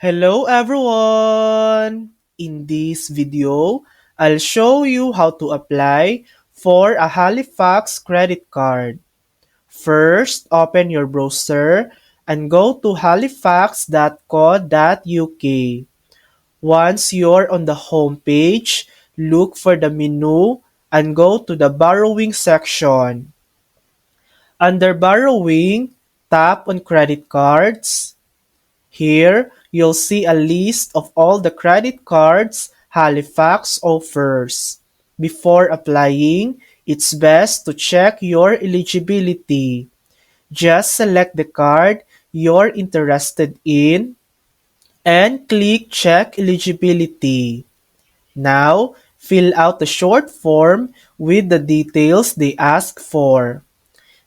Hello everyone! In this video, I'll show you how to apply for a Halifax credit card. First, open your browser and go to halifax.co.uk. Once you're on the home page, look for the menu and go to the borrowing section. Under borrowing, tap on credit cards. Here, you'll see a list of all the credit cards Halifax offers. Before applying, it's best to check your eligibility. Just select the card you're interested in and click Check Eligibility. Now, fill out the short form with the details they ask for.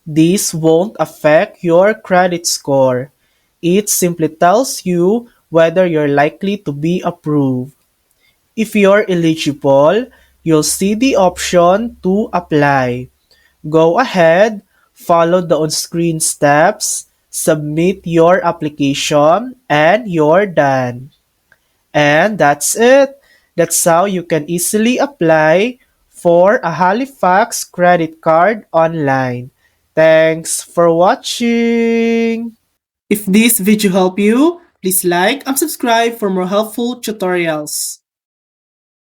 This won't affect your credit score. It simply tells you whether you're likely to be approved. If you're eligible, you'll see the option to apply. Go ahead, follow the on-screen steps, submit your application, and you're done. And that's it. That's how you can easily apply for a Halifax credit card online. Thanks for watching. If this video helped you, please like and subscribe for more helpful tutorials.